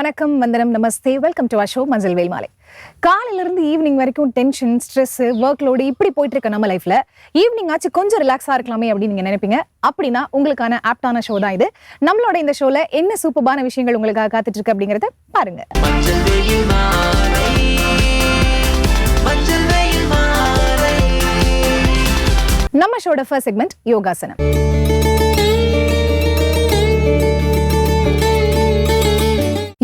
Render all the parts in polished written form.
வணக்கம், வந்தனம், நமஸ்தே. Welcome to our show மஞ்சள் வேல் மாலை. காலையில இருந்து ஈவினிங் வரைக்கும் டென்ஷன், ஸ்ட்ரெஸ், ஒர்க் லோடு இப்படி போயிட்டு இருக்க நம்ம லைஃப்ல ஈவினிங் ஆச்சு கொஞ்சம் ரிலாக்ஸா இருக்கலாமே அப்படின்னு நீங்க நினைப்பீங்க. அப்படின்னா உங்களுக்கான ஆப்டான ஷோ தான் இது. நம்மளோட இந்த ஷோல என்ன சூப்பரான விஷயங்கள் உங்களுக்காக காத்துட்டு இருக்கு அப்படிங்கறத பாருங்க. நம்ம ஷோட ஃபர்ஸ்ட் செக்மெண்ட் யோகாசனம்.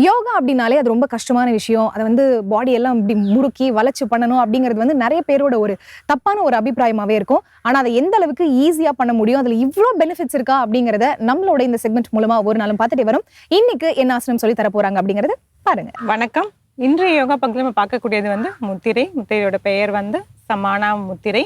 யோகா அப்படின்னாலே அது ரொம்ப கஷ்டமான விஷயம். அதை பாடி எல்லாம் இப்படி முறுக்கி வளைச்சு பண்ணணும் அப்படிங்கிறது நிறைய பேரோட ஒரு தப்பான ஒரு அபிப்பிராயமாவே இருக்கும். ஆனா அதை எந்த அளவுக்கு ஈஸியா பண்ண முடியும், அதுல இவ்வளோ பெனிஃபிட்ஸ் இருக்கா அப்படிங்கறத நம்மளோட இந்த செக்மெண்ட் மூலமா ஒரு நாளும் பார்த்துட்டு வரும். இன்னைக்கு என்ன ஆசனம் சொல்லி தர போறாங்க அப்படிங்கறது பாருங்க. வணக்கம். இன்றைய யோகா பகுதியில் நம்ம பார்க்கக்கூடியது முத்திரை. முத்திரையோட பெயர் சமானா முத்திரை.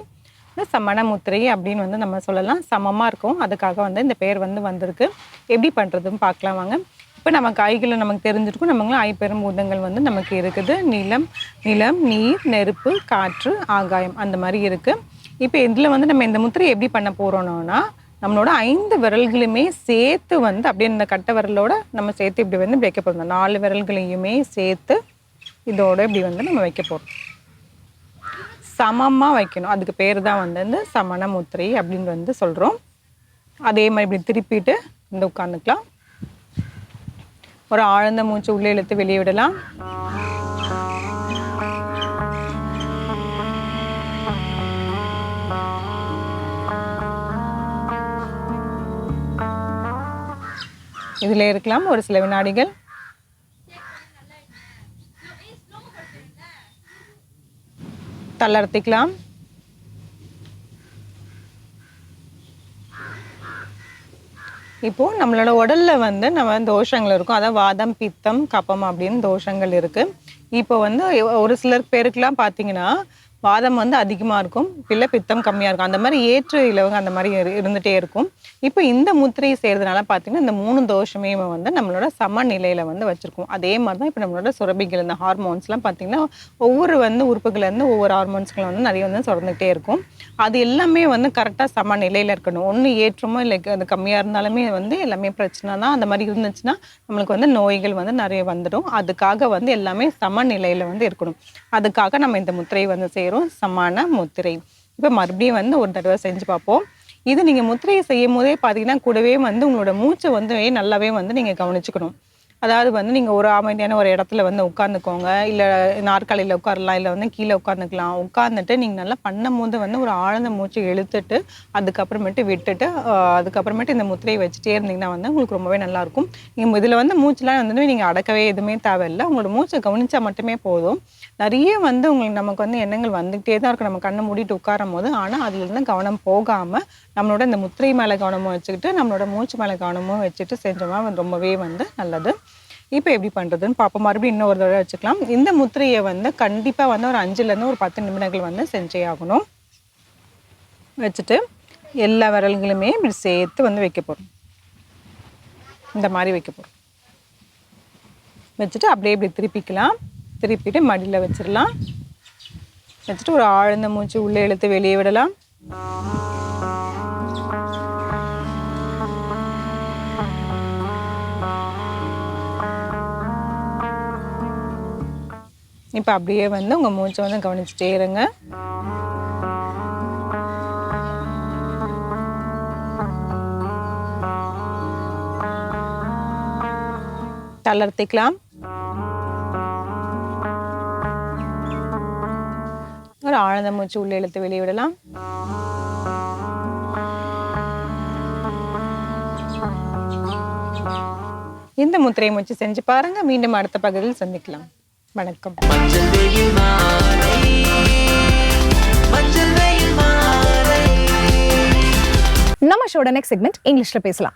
இந்த சமண முத்திரை அப்படின்னு நம்ம சொல்லலாம். சமமா இருக்கும், அதுக்காக இந்த பெயர் வந்திருக்கு. எப்படி பண்றதுன்னு பார்க்கலாம் வாங்க. இப்போ நம்ம கைகளை நமக்கு தெரிஞ்சிருக்கும். நமக்கு ஐம்பெரும் பூதங்கள் நமக்கு இருக்குது. நிலம், நீர், நெருப்பு, காற்று, ஆகாயம் அந்த மாதிரி இருக்கு. இப்போ இதில் நம்ம இந்த முத்திரை எப்படி பண்ண போறோம்னா, நம்மளோட 5 விரல்களுமே சேர்த்து அப்படியே இந்த கட்டை விரலோட நம்ம சேர்த்து இப்படி வைக்க போறோம். 4 விரல்களையுமே சேர்த்து இதோட இப்படி நம்ம வைக்க போறோம். சமமா வைக்கணும். அதுக்கு பேர் தான் இந்த சமண முத்திரை அப்படின்னு சொல்றோம். அதே மாதிரி இப்படி திருப்பிட்டு உட்காந்துக்கலாம். ஒரு ஆழ்ந்த மூச்சு உள்ளே இழுத்து வெளியே விடலாம். இதுல இருக்கலாம் ஒரு சில வினாடிகள். தளர்த்திக்கலாம். இப்போ நம்மளோட உடல்ல நம்ம தோஷங்கள் இருக்கும். அதாவது வாதம், பித்தம், கபம் அப்படின்னு தோஷங்கள் இருக்கு. இப்போ ஒரு சிலர் பேருக்குலாம் பார்த்தீங்கன்னா வாதம் அதிகமாக இருக்கும், இல்லை பித்தம் கம்மியாக இருக்கும். அந்த மாதிரி ஏற்று இலவங்க அந்த மாதிரி இருந்துகிட்டே இருக்கும். இப்போ இந்த முத்திரையை செய்கிறதுனால பார்த்தீங்கன்னா இந்த 3 தோஷமே நம்மளோட சமநிலையில் வச்சுருக்கோம். அதே மாதிரி தான் இப்போ நம்மளோட சுரபிகள், இந்த ஹார்மோன்ஸ்லாம் பார்த்தீங்கன்னா ஒவ்வொரு உறுப்புகள்லேருந்து ஒவ்வொரு ஹார்மோன்ஸ்களை நிறைய சுரந்துக்கிட்டே இருக்கும். அது எல்லாமே கரெக்டாக சமநிலையில் இருக்கணும். ஒன்று ஏற்றமோ இல்லை அது கம்மியாக இருந்தாலுமே எல்லாமே பிரச்சனை தான். அந்த மாதிரி இருந்துச்சுன்னா நம்மளுக்கு நோய்கள் நிறைய வந்துடும். அதுக்காக எல்லாமே சமநிலையில் இருக்கணும். அதுக்காக நம்ம இந்த முத்திரையை செய்கிறோம், சமான முத்திரை. இப்போ மறுபடியும் ஒரு தடவை செஞ்சு பார்ப்போம். இது நீங்கள் முத்திரையை செய்யும் போதே பார்த்தீங்கன்னா கூடவே உங்களோட மூச்சை நல்லாவே நீங்கள் கவனிச்சுக்கணும். அதாவது நீங்கள் ஒரு அமைதியான ஒரு இடத்துல உட்காந்துக்கோங்க, இல்லை நாற்காலியில் உட்காரலாம், இல்லை கீழே உட்காந்துக்கலாம். உட்காந்துட்டு நீங்கள் நல்லா பண்ணும் போது ஒரு ஆழ்ந்த மூச்சை இழுத்துட்டு அதுக்கப்புறமேட்டு விட்டுட்டு அதுக்கப்புறமேட்டு இந்த முத்திரையை வச்சுட்டே இருந்தீங்கன்னா உங்களுக்கு ரொம்பவே நல்லாயிருக்கும். நீங்கள் இதில் மூச்செலாம் நீங்கள் அடக்கவே எதுவுமே தேவையில்லை. உங்களோட மூச்சை கவனிச்சா மட்டுமே போதும். நிறைய உங்களுக்கு நமக்கு எண்ணங்கள் வந்துகிட்டே தான் இருக்கும் நம்ம கண்ணை மூடிட்டு உட்காரும் போது. ஆனால் அதுலேருந்து கவனம் போகாமல் நம்மளோட இந்த முத்திரை மேலே கவனமும் வச்சுக்கிட்டு நம்மளோட மூச்சு மேலே கவனமும் வச்சுட்டு செஞ்சோம்னா ரொம்பவே நல்லது. இப்போ எப்படி பண்ணுறதுன்னு பார்ப்போம். மறுபடியும் இன்னொரு தடவை வச்சுக்கலாம். இந்த முத்திரையை கண்டிப்பாக ஒரு 5லேருந்து ஒரு 10 நிமிடங்கள் செஞ்சே ஆகணும். வச்சுட்டு எல்லா விரல்களுமே இப்படி சேர்த்து வைக்க போகிறோம். இந்த மாதிரி வைக்க போகிறோம். வச்சுட்டு அப்படியே இப்படி திருப்பிக்கலாம். திருப்பிட்டு மடியில் வச்சிடலாம். வச்சுட்டு ஒரு ஆழ்ந்த மூச்சு உள்ளே இழுத்து வெளியே விடலாம். இப்போ அப்படியே உங்கள் மூச்சை கவனிச்சுட்டே இருங்க. தளர்த்திக்கலாம். ஒரு ஆழ்ந்த மூச்சு உள்ளே இழுத்து வெளியே விடலாம். இந்த முத்திரை மூச்சு செஞ்சு பாருங்க. மீண்டும் அடுத்த பகுதியில் சந்திக்கலாம். வணக்கம். நம்ம ஷோட நெக்ஸ்ட் செக்மெண்ட் இங்கிலீஷ்ல பேசலாம்.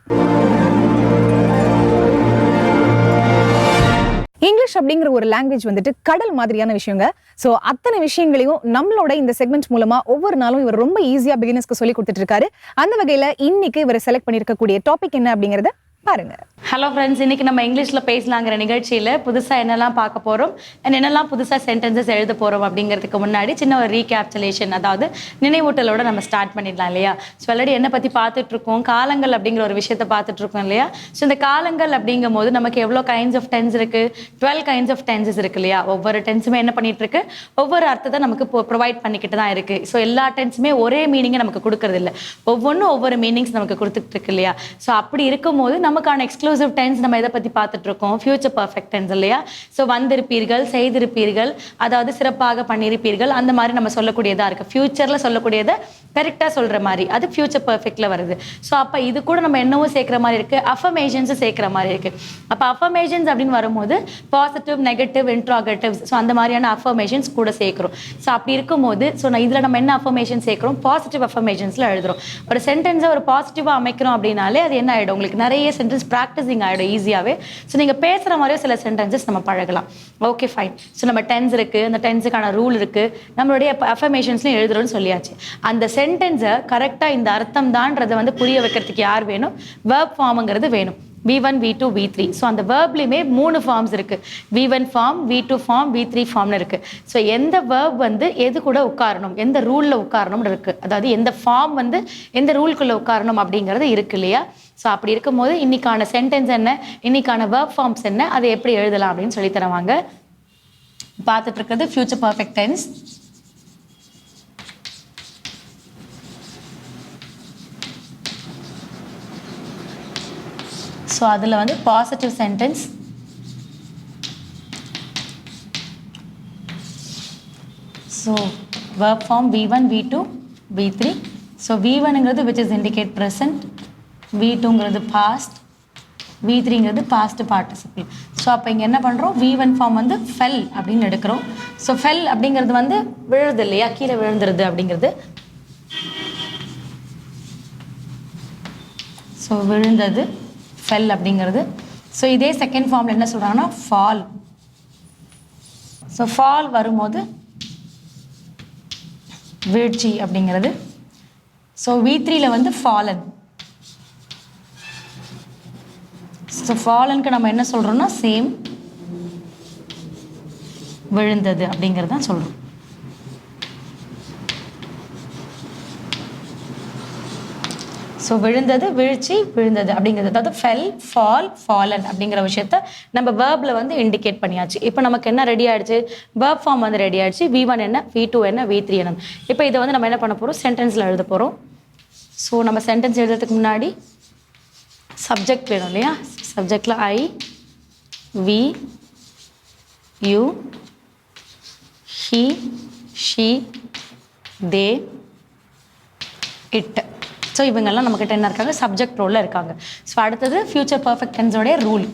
இங்கிலீஷ் அப்படிங்கிற ஒரு லாங்குவேஜ் கடல் மாதிரியான விஷயங்க. ஸோ அத்தனை விஷயங்களையும் நம்மளோட இந்த செக்மெண்ட் மூலமா ஒவ்வொரு நாளும் இவர் ரொம்ப ஈஸியா பிகினர்ஸ்க்கு சொல்லி கொடுத்துட்டு இருக்காரு. அந்த வகையில இன்னைக்கு இவர் செலக்ட் பண்ணிருக்கக்கூடிய டாபிக் என்ன அப்படிங்கறத பாருங்க. ஹலோ ஃப்ரெண்ட்ஸ், இன்னைக்கு நம்ம இங்கிலீஷில் பேசலாங்கிற நிகழ்ச்சியில் புதுசாக என்னெல்லாம் பார்க்க போகிறோம் அண்ட் என்னெல்லாம் புதுசாக சென்டென்சஸ் எழுத போகிறோம் அப்படிங்கிறதுக்கு முன்னாடி சின்ன ஒரு ரீகேப்சுலேஷன், அதாவது நினைவூட்டலோட நம்ம ஸ்டார்ட் பண்ணிடலாம் இல்லையா? ஸோ ஆல்ரெடி என்ன பற்றி பார்த்துட்ருக்கோம், காலங்கள் அப்படிங்கிற ஒரு விஷயத்தை பார்த்துட்ருக்கோம் இல்லையா? ஸோ இந்த காலங்கள் அப்படிங்கும் போது நமக்கு எவ்வளோ கைண்ட்ஸ் ஆஃப் டென்ஸ் இருக்குது? 12 கைண்ட்ஸ் ஆஃப் டென்சஸ் இருக்கு இல்லையா? ஒவ்வொரு டென்ஸுமே என்ன பண்ணிட்டு இருக்கு, ஒவ்வொரு அர்த்தத்தை நமக்கு ப்ரொவைட் பண்ணிக்கிட்டு தான் இருக்குது. ஸோ எல்லா டென்ஸுமே ஒரே மீனிங்கை நமக்கு கொடுக்கறது இல்லை, ஒவ்வொன்றும் ஒவ்வொரு மீனிங்ஸ் நமக்கு கொடுத்துட்டு இருக்கு இல்லையா? ஸோ அப்படி இருக்கும்போது நமக்கான எக்ஸ்க்ளூசிவ் டென்ஸ் நம்ம எதை பத்தி பார்த்துட்டு இருக்கோம், ஃபியூச்சர் பர்ஃபெக்ட் டென்ஸ் இல்லையா? ஸோ வந்திருப்பீர்கள், செய்திருப்பீர்கள், அதாவது சிறப்பாக பண்ணியிருப்பீர்கள், அந்த மாதிரி நம்ம சொல்லக்கூடியதா இருக்கு. ஃபியூச்சர்ல சொல்லக்கூடியதை கரெக்டா சொல்ற மாதிரி அது ஃபியூச்சர் பர்ஃபெக்ட்ல வருது. ஸோ அப்ப இது கூட நம்ம என்னவோ சேர்க்கிற மாதிரி இருக்கு, அஃபர்மேஷன்ஸ் சேர்க்கிற மாதிரி இருக்கு. அப்ப அஃபர்மேஷன்ஸ் அப்படின்னு வரும்போது பாசிட்டிவ், நெகட்டிவ், இன்ட்ராகேட்டிவ், ஸோ அந்த மாதிரியான அஃபர்மேஷன்ஸ் கூட சேர்க்கிறோம். ஸோ அப்படி இருக்கும்போது இதுல நம்ம என்ன அஃபர்மேஷன் சேர்க்கிறோம், பாசிட்டிவ் அஃபர்மேஷன்ஸ்ல எழுதுறோம். ஒரு சென்டென்ஸை ஒரு பாசிட்டிவா அமைக்கிறோம் அப்படின்னாலே அது என்ன ஆயிடும், உங்களுக்கு நிறைய சென்டென்ஸ் ப்ராக்டிஸிங் ஆகிடும் ஈஸியாகவே. ஸோ நீங்கள் பேசுகிற மாதிரியே சில சென்டென்சஸ் நம்ம பழகலாம். Okay fine. ஸோ நம்ம டென்ஸ் இருக்குது, அந்த டென்ஸுக்கான ரூல் இருக்குது, நம்மளுடைய அஃபர்மேஷன்ஸ்லையும் எழுதுறோம்னு சொல்லியாச்சு. அந்த சென்டென்ஸை கரெக்டாக இந்த அர்த்தம் தான்றதை புரிய வைக்கிறதுக்கு யார் வேணும், வேர்ப் ஃபார்முங்கிறது வேணும். V1, V2, V3. ஸோ அந்த வேர்ப்லையுமே 3 ஃபார்ம்ஸ் இருக்குது. V1 form, V2 form, V3 ஃபார்ம்னு இருக்குது. ஸோ எந்த வேர்ப் எது கூட உட்காரணும், எந்த ரூலில் உட்காரணும்னு இருக்குது, அதாவது எந்த ஃபார்ம் எந்த ரூல்குள்ளே உட்காரணும் அப்படிங்கிறது இருக்கு இல்லையா? ஸோ அப்படி இருக்கும்போது இன்னைக்கான சென்டென்ஸ் என்ன, இன்னைக்கான வேர்ப் ஃபார்ம்ஸ் என்ன, அதை எப்படி எழுதலாம் அப்படின்னு சொல்லி தருவாங்க. பார்த்துட்டு இருக்கிறது ஃபியூச்சர் பர்ஃபெக்ட் டென்ஸ். ஸோ அதில் positive sentence, so verb form V1, V2, V3. So V1ங்கிறது which is indicate present, V2ங்கிறது past, V3ங்கிறது past participle. ஸோ அப்போ இங்கே என்ன பண்ணுறோம், V1 ஃபார்ம் fell அப்படின்னு எடுக்கிறோம். ஸோ fell அப்படிங்கிறது விழுது இல்லையா, கீழே விழுந்துருது அப்படிங்கிறது. ஸோ விழுந்தது fell அப்படிங்கிறது. ஸோ இதே செகண்ட் ஃபார்மில் என்ன சொல்கிறாங்கன்னா fall. ஸோ fall வரும்போது வீழ்ச்சி அப்படிங்கிறது. ஸோ V3ல fallen. ஸோ ஃபாலனுக்கு நம்ம என்ன சொல்கிறோம்னா சேம், விழுந்தது அப்படிங்கிறது தான் சொல்கிறோம். ஸோ விழுந்தது, வீழ்ச்சி, விழுந்தது அப்படிங்கிறது, அதாவது ஃபெல், ஃபால், ஃபாலன் அப்படிங்கிற விஷயத்த நம்ம வேர்பில் இண்டிகேட் பண்ணியாச்சு. இப்போ நமக்கு என்ன ரெடி ஆகிடுச்சு, வேர்ப் ஃபார்ம் ரெடி ஆகிடுச்சு. V1 என்ன, V2 என்ன, V3 என்ன. இப்போ இதை நம்ம என்ன பண்ண போகிறோம், சென்டென்ஸில் எழுத போகிறோம். ஸோ நம்ம சென்டென்ஸ் எழுதுறதுக்கு முன்னாடி சப்ஜெக்ட் வேணும் இல்லையா? சப்ஜெக்டில் I, we, you, he, she, they, it. So இவங்கெல்லாம் நம்மக்கிட்ட என்ன இருக்காங்க, சப்ஜெக்ட் ரோலில் இருக்காங்க. ஸோ அடுத்தது ஃபியூச்சர் பர்ஃபெக்ட் டென்ஸோடைய ரூல்.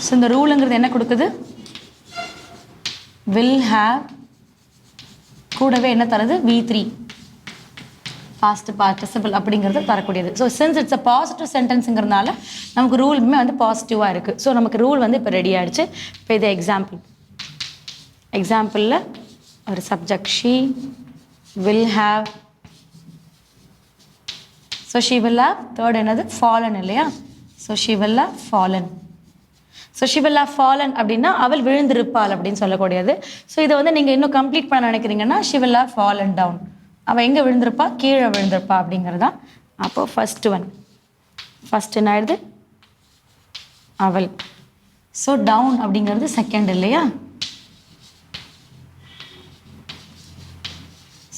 ஸோ இந்த ரூலுங்கிறது என்ன கொடுக்குது, வில் ஹேவ் கூடவே என்ன தருது, V3 பாஸ்ட் பார்ட்டிசிபிள் அப்படிங்கிறது தரக்கூடியது. So since it's a positive சென்டென்ஸுங்கிறதுனால நமக்கு ரூலுமே பாசிட்டிவாக இருக்குது. ஸோ நமக்கு ரூல் இப்போ ரெடி ஆகிடுச்சு. இப்போ இது எக்ஸாம்பிளில் ஒரு subject she will have. So she will have, third என்னது, ஃபாலன் இல்லையா? So she will have fallen. So she will have fallen அப்படின்னா அவள் விழுந்திருப்பாள் அப்படின்னு சொல்லக்கூடியது. ஸோ இதை நீங்கள் இன்னும் கம்ப்ளீட் பண்ண நினைக்கிறீங்கன்னா she will have fallen down. அவள் எங்கே விழுந்திருப்பா, கீழே விழுந்திருப்பா அப்படிங்கிறதான். அப்போது ஃபர்ஸ்ட் என்ன ஆயிடுது, அவள். ஸோ டவுன் அப்படிங்கிறது செகண்ட் இல்லையா?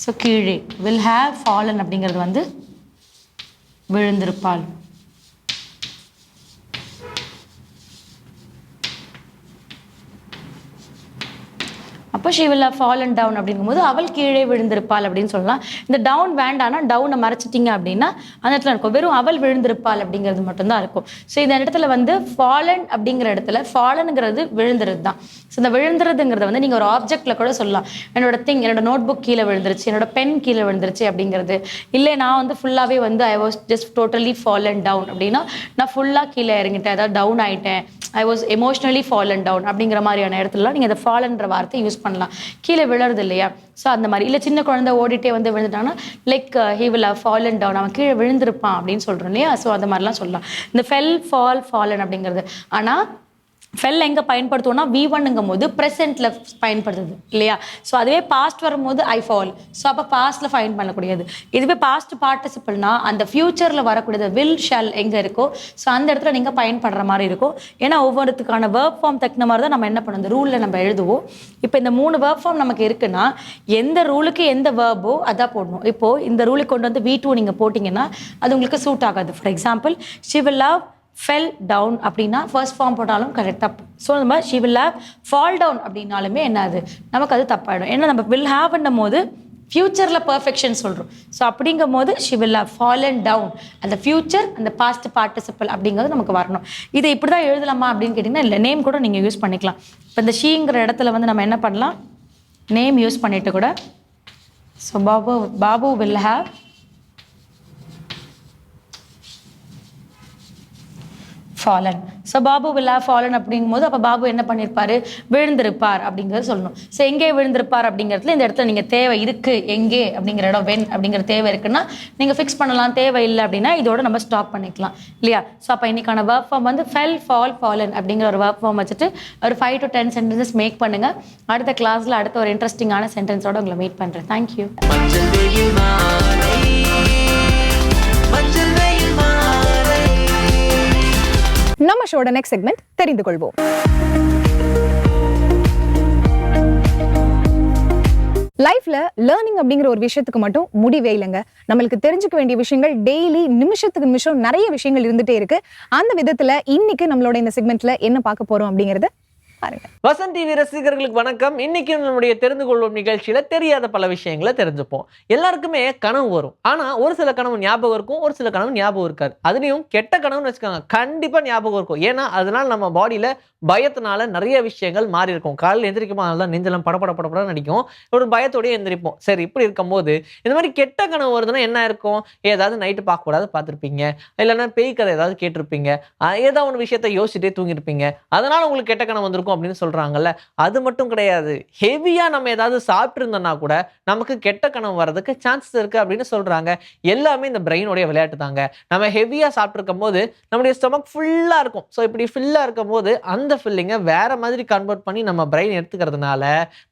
ஸோ கீழே, வில் ஹேவ் ஃபாலன் அப்படிங்கிறது விழுந்திருப்பாள். அப்போ she will have fallen down அப்படிங்கும்போது அவள் கீழே விழுந்திருப்பாள் அப்படின்னு சொல்லலாம். இந்த டவுன் வேண்டானா டவுனை மறைச்சிட்டிங்க அப்படின்னா அந்த இடத்துல இருக்கும் வெறும் அவள் விழுந்திருப்பாள் அப்படிங்கிறது மட்டும்தான் இருக்கும். ஸோ இந்த இடத்துல ஃபாலன் அப்படிங்கிற இடத்துல ஃபாலனுங்கிறது விழுந்துருது தான். ஸோ இந்த விழுந்துறதுங்கிறத நீங்கள் ஒரு ஆப்ஜெக்டில் கூட சொல்லலாம். என்னோட நோட் புக் கீழே விழுந்துருச்சு, என்னோட பென் கீழே விழுந்துருச்சு அப்படிங்கிறது. இல்லை நான் ஃபுல்லாகவே I was just totally fallen down அப்படின்னா நான் ஃபுல்லாக கீழே இறங்கிட்டேன், அதாவது டவுன் ஆகிட்டேன், I was emotionally fallen down அப்படிங்கிற மாதிரியான இடத்துலலாம் நீங்கள் அந்த ஃபாலன்ற வார்த்தை யூஸ் பண்ணலாம். பண்ணலாம், கீழே விழறது இல்லையா? ஸோ அந்த மாதிரி இல்லை சின்ன குழந்தை ஓடிட்டே வந்து விழுந்துட்டாங்கன்னா like he will have fallen down, அவன் கீழே விழுந்திருப்பான் அப்படின்னு சொல்கிறோம் இல்லையா? ஸோ அந்த மாதிரிலாம் சொல்லலாம் இந்த ஃபெல், ஃபால், ஃபாலன் அப்படிங்கிறது. ஆனால் ஃபெல் எங்கே பயன்படுத்துவோம்னா V1ங்கும் போது ப்ரெசென்ட்டில் பயன்படுத்துது இல்லையா? ஸோ அதுவே பாஸ்ட் வரும்போது ஐ ஃபால், ஸோ அப்போ பாஸ்ட்டில் ஃபைன் பண்ணக்கூடியது. இதுவே பாஸ்ட் பார்ட்டிசிபிள்னா அந்த ஃபியூச்சரில் வரக்கூடியது வில் ஷால் எங்கே இருக்கோ ஸோ அந்த இடத்துல நீங்கள் பயன்படுற மாதிரி இருக்கும். ஏன்னா ஒவ்வொருத்துக்கான வேர்ப் ஃபார்ம் தக்குன மாதிரி தான் நம்ம என்ன பண்ணணும், இந்த ரூலில் நம்ம எழுதுவோம். இப்போ இந்த 3 வேர்ப் ஃபார்ம் நமக்கு இருக்குன்னா எந்த ரூலுக்கு எந்த வேர்போ அதான் போடணும். இப்போது இந்த ரூலுக்கு கொண்டு வந்து V2 நீங்கள் போட்டிங்கன்னா அது உங்களுக்கு சூட் ஆகாது. For example she will love fell down அப்படின்னா ஃபர்ஸ்ட் ஃபார்ம் போட்டாலும் கரெக்ட் தப்பு. ஸோ நம்ம she will have fall down அப்படின்னாலுமே என்னது நமக்கு அது தப்பாயிடும். ஏன்னா நம்ம வில் ஹேவ்ன்னும் போது ஃபியூச்சரில் பர்ஃபெக்ஷன் சொல்கிறோம். ஸோ அப்படிங்கும் போது she will have fallen down, அந்த ஃபியூச்சர் அந்த பாஸ்ட் பார்ட்டிசிபிள் அப்படிங்கிறது நமக்கு வரணும். இதை இப்படி தான் எழுதலாமா அப்படின்னு கேட்டிங்கன்னா இல்லை, நேம் கூட நீங்கள் யூஸ் பண்ணிக்கலாம். இப்போ இந்த ஷீங்கிற இடத்துல வந்து நம்ம என்ன பண்ணலாம், நேம் யூஸ் பண்ணிட்டு கூட so Babu will have fallen. So Babu will have fallen அப்படிங்கும்போது அப்போ பாபு என்ன பண்ணியிருப்பாரு, விழுந்திருப்பார் அப்படிங்கிறது சொல்லணும். ஸோ எங்கே விழுந்திருப்பார் அப்படிங்கிறதுல இந்த இடத்துல நீங்கள் தேவை இருக்குது எங்கே அப்படிங்கிற இடம் வென் அப்படிங்கிற தேவை இருக்குன்னா நீங்கள் ஃபிக்ஸ் பண்ணலாம். தேவை இல்லை அப்படின்னா இதோட நம்ம ஸ்டாப் பண்ணிக்கலாம் இல்லையா? ஸோ அப்போ இன்னைக்கான வேர்ப் ஃபார்ம் வந்து ஃபெல், ஃபால், ஃபாலன் அப்படிங்கிற ஒரு வேர்ப் ஃபார்ம் வச்சுட்டு ஒரு 5 to 10 சென்டென்சஸ் மேக் பண்ணுங்கள். அடுத்த கிளாஸில் அடுத்த ஒரு இன்ட்ரெஸ்டிங்கான சென்டென்ஸோட உங்களை மீட் பண்ணுறேன். தேங்க்யூ. நம்ம ஷோட நெக்ஸ்ட் செக்மெண்ட் தெரிந்து கொள்வோம். லைஃப்ல லேர்னிங் அப்படிங்கிற ஒரு விஷயத்துக்கு மட்டும் முடிவே இல்லைங்க. நம்மளுக்கு தெரிஞ்சுக்க வேண்டிய விஷயங்கள் டெய்லி நிமிஷத்துக்கு நிமிஷம் நிறைய விஷயங்கள் இருந்துட்டே இருக்கு. அந்த விதத்துல இன்னைக்கு நம்மளோட இந்த செக்மெண்ட்ல என்ன பார்க்க போறோம் அப்படிங்கறது பாருங்க. வசந்த் டிவி ரசிகர்களுக்கு வணக்கம். இன்னைக்கு நம்மளுடைய தெரிந்து கொள்வோம் நிகழ்ச்சியில தெரியாத பல விஷயங்களை தெரிஞ்சுப்போம். எல்லாருக்குமே கனவு வரும். ஆனா ஒரு சில கனவு ஞாபகம் இருக்கும், ஒரு சில கனவு ஞாபகம் இருக்காது. அதுலயும் கெட்ட கனவுன்னு வச்சுக்கோங்க, கண்டிப்பா ஞாபகம் இருக்கும். ஏன்னா அதனால நம்ம பாடியில பயத்தினால நிறைய விஷயங்கள் மாறி இருக்கும். காலையில் எந்திரிக்குமா அதெல்லாம் நெஞ்செல்லாம் படப்பட நடிக்கும், ஒரு பயத்தோடய எந்திரிப்போம். சரி, இப்படி இருக்கும்போது இந்த மாதிரி கெட்ட கனவு வருதுன்னா என்ன இருக்கும், ஏதாவது நைட்டு பார்க்கக்கூடாது பார்த்துருப்பீங்க, இல்லைன்னா பேய் கதை ஏதாவது கேட்டிருப்பீங்க, ஏதாவது ஒரு விஷயத்த யோசிச்சுட்டே தூங்கிருப்பீங்க, அதனால உங்களுக்கு கெட்ட கனவு வந்திருக்கும் அப்படின்னு சொல்றாங்கல்ல. அது மட்டும் கிடையாது, ஹெவியா நம்ம ஏதாவது சாப்பிட்டு இருந்தோம்னா கூட நமக்கு கெட்ட கனவு வர்றதுக்கு சான்சஸ் இருக்கு அப்படின்னு சொல்றாங்க. எல்லாமே இந்த பிரெயினோடைய விளையாட்டு தாங்க. நம்ம ஹெவியா சாப்பிட்டு இருக்கும் போது நம்முடைய ஸ்டொமக் ஃபுல்லா இருக்கும். ஸோ இப்படி ஃபுல்லா இருக்கும் போது அந்த ஃபில்லிங்கை வேற மாதிரி கன்வெர்ட் பண்ணி நம்ம பிரெயின் எடுத்துக்கிறதுனால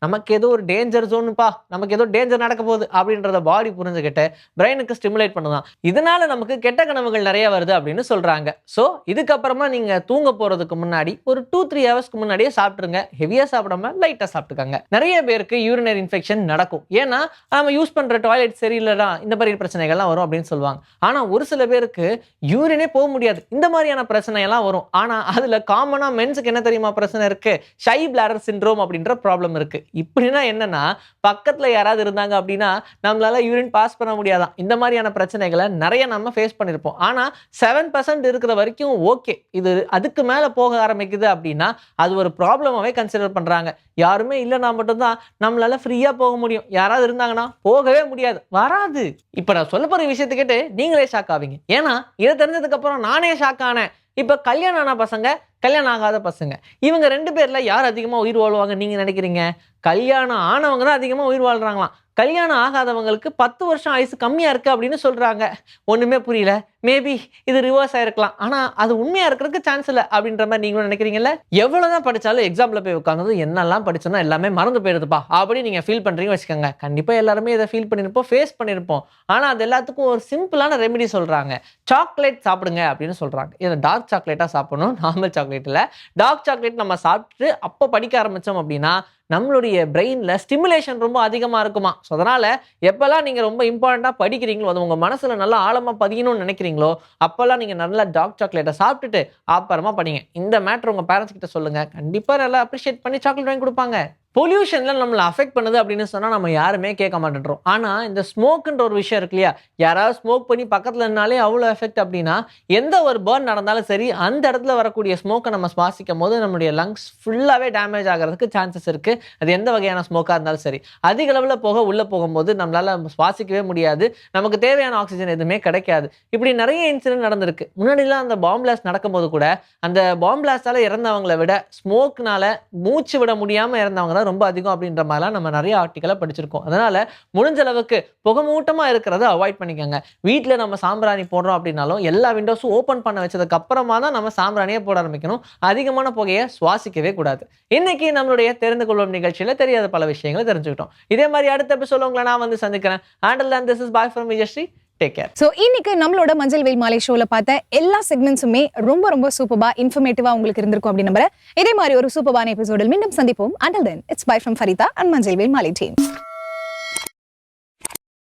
நமக்கு ஏதோ ஒரு டேஞ்சர் ஜோனுப்பா, நமக்கு ஏதோ டேஞ்சர் நடக்க போகுது அப்படின்றத பாடி புரிஞ்சுக்கிட்டு பிரெயினுக்கு ஸ்டிமுலேட் பண்ணுதான். இதனால நமக்கு கெட்ட கனவுகள் நிறைய வருது அப்படின்னு சொல்றாங்க. ஸோ இதுக்கப்புறமா நீங்க தூங்க போறதுக்கு முன்னாடி ஒரு 2-3 ஹவர்ஸ்க்கு முன்னாடியே சாப்பிட்டுருங்க. ஹெவியா சாப்பிடாம லைட்டா சாப்பிட்டுக்கங்க. நிறைய பேருக்கு யூரினரி இன்ஃபெக்ஷன் நடக்கும். ஏன்னா நம்ம யூஸ் பண்ற டாய்லெட் சரியில்லைடா, இந்த மாதிரி பிரச்சனைகள்லாம் வரும் அப்படின்னு சொல்லுவாங்க. ஆனா ஒரு சில பேருக்கு யூரினே போக முடியாது, இந்த மாதிரியான பிரச்சனை எல்லாம் வரும். ஆனா அதுல காமனா மென்ஸுக்கு என்ன தெரியுமா பிரச்சனை இருக்கு, ஷை பிளாடர் சிண்ட்ரோம் அப்படின்ற ப்ராப்ளம் இருக்கு. இப்படின்னா என்னன்னா, பக்கத்துல யாராவது இருந்தாங்க அப்படின்னா நம்மளால யூரின் பாஸ் பண்ண முடியாதான். இந்த மாதிரியான பிரச்சனைகளை நிறைய நம்ம ஃபேஸ் பண்ணிருப்போம். ஆனா 7% இருக்கிற வரைக்கும் ஓகே. இது அதுக்கு மேல போக ஆரம்பிக்குது அப்படின்னா அது ஒரு ப்ராப்ளமாவே கன்சிடர் பண்றாங்க. யாருமே இல்லைன்னா மட்டும்தான் நம்மளால ஃப்ரீயா போக முடியும். யாராவது இருந்தாங்கன்னா போகவே முடியாது, வராது. இப்ப நான் சொல்ல போற விஷயத்தை கேட்டு நீங்களே ஷாக் ஆவீங்க. ஏன்னா இதை தெரிஞ்சதுக்கு அப்புறம் நானே ஷாக் ஆனேன். இப்ப கல்யாணம் ஆன பசங்க, கல்யாணம் ஆகாத பசங்க, இவங்க 2 பேர்ல யார் அதிகமா உயிர் வாழ்வாங்க நீங்க நினைக்கிறீங்க? கல்யாணம் ஆனவங்க தான் அதிகமா உயிர் வாழ்றாங்களாம். கல்யாணம் ஆகாதவங்களுக்கு 10 வருஷம் ஆயுசு கம்மியா இருக்கு அப்படின்னு சொல்றாங்க. ஒண்ணுமே புரியல. மேபி இது ரிவர்ஸ் ஆயிருக்கலாம், ஆனா அது உண்மையா இருக்கிறதுக்கு சான்ஸ் இல்லை அப்படின்ற மாதிரி நீங்களும் நினைக்கிறீங்கல்ல. எவ்வளவுதான் படிச்சாலும் எக்ஸாம்ல போய் உட்காந்து என்னெல்லாம் படிச்சோம்னா எல்லாமே மறந்து போயிருதுப்பா அப்படி நீங்க ஃபீல் பண்றீங்க வச்சுக்கோங்க. கண்டிப்பா எல்லாருமே இதை ஃபீல் பண்ணிருப்போம், ஃபேஸ் பண்ணிருப்போம். ஆனா அது எல்லாத்துக்கும் ஒரு சிம்பிளான ரெமெடி சொல்றாங்க. சாக்லேட் சாப்பிடுங்க அப்படின்னு சொல்றாங்க. இதை டார்க் சாக்லேட்டா சாப்பிடணும், நார்மல் சாக்லேட் இல்ல. டார்க் சாக்லேட் நம்ம சாப்பிட்டு அப்போ படிக்க ஆரம்பிச்சோம் அப்படின்னா நம்மளுடைய பிரெயின்ல ஸ்டிமுலேஷன் ரொம்ப அதிகமா இருக்குமா. ஸோ அதனால எப்பெல்லாம் நீங்க ரொம்ப இம்பார்ட்டண்டா படிக்கிறீங்களோ, அது உங்க மனசுல நல்லா ஆழமா பதியணும்னு நினைக்கிறீங்களோ, அப்பெல்லாம் நீங்க நல்லா டார்க் சாக்லேட்டை சாப்பிட்டுட்டு அப்புறமா படிங்க. இந்த மேட்டர் உங்க பேரண்ட்ஸ் கிட்ட சொல்லுங்க, கண்டிப்பா நல்லா அப்ரிஷியேட் பண்ணி சாக்லேட் வாங்கி கொடுப்பாங்க. பொல்யூஷன்ல நம்மளை அஃபெக்ட் பண்ணுது அப்படின்னு சொன்னா நம்ம யாருமே கேட்க மாட்டேன்றோம். ஆனா இந்த ஸ்மோக்குன்ற ஒரு விஷயம் இருக்கு இல்லையா, யாராவது ஸ்மோக் பண்ணி பக்கத்துல இருந்தாலே அவ்வளோ எஃபெக்ட். அப்படின்னா எந்த ஒரு பர்ன் நடந்தாலும் சரி, அந்த இடத்துல வரக்கூடிய ஸ்மோக்கை நம்ம சுவாசிக்கும் போது நம்மளுடைய லங்ஸ் ஃபுல்லாவே டேமேஜ் ஆகிறதுக்கு சான்சஸ் இருக்கு. அது எந்த வகையான ஸ்மோக்கா இருந்தாலும் சரி, அதிக அளவில் உள்ள போகும்போது நம்மளால சுவாசிக்கவே முடியாது, நமக்கு தேவையான ஆக்சிஜன் எதுவுமே கிடைக்காது. இப்படி நிறைய இன்சிடென்ட் நடந்திருக்கு. முன்னாடிலாம் அந்த பாம் பிளாஸ்ட் நடக்கும்போது கூட அந்த பாம் பிளாஸ்டால இறந்தவங்களை விட ஸ்மோக்னால மூச்சு விட முடியாம இறந்தவங்க தான் தான் ரொம்ப அதிகம் அப்படின்ற மாதிரிலாம் நம்ம நிறைய ஆர்டிக்கலை படிச்சிருக்கோம். அதனால முடிஞ்ச அளவுக்கு புகமூட்டமாக இருக்கிறத அவாய்ட் பண்ணிக்கோங்க. வீட்டில் நம்ம சாம்பிராணி போடுறோம் அப்படின்னாலும் எல்லா விண்டோஸும் ஓப்பன் பண்ண வச்சதுக்கு அப்புறமா தான் நம்ம சாம்பிராணியை போட ஆரம்பிக்கணும். அதிகமான புகையை சுவாசிக்கவே கூடாது. இன்னைக்கு நம்மளுடைய தெரிந்து கொள்வோம் நிகழ்ச்சியில் தெரியாத பல விஷயங்களை தெரிஞ்சுக்கிட்டோம். இதே மாதிரி அடுத்த எபிசோட உங்களை நான் வந்து சந்திக்கிறேன். Until then, this is bye from Vijayashree. Take care. So இன்னைக்கு நம்மளோட மஞ்சள் வெயில் மாலை ஷோல பார்த்த எல்லா செக்மெண்ட்ஸுமே ரொம்ப ரொம்ப சூப்பர்பா இன்ஃபர்மேட்டிவா உங்களுக்கு இருந்திருக்கும் அப்படின்னு நம்புறேன். இதே மாதிரி ஒரு சூப்பர்பான எபிசோடில் மீண்டும் சந்திப்போம். Until then, it's bye from Farita and மஞ்சள் வெயில் மாலை டீம்.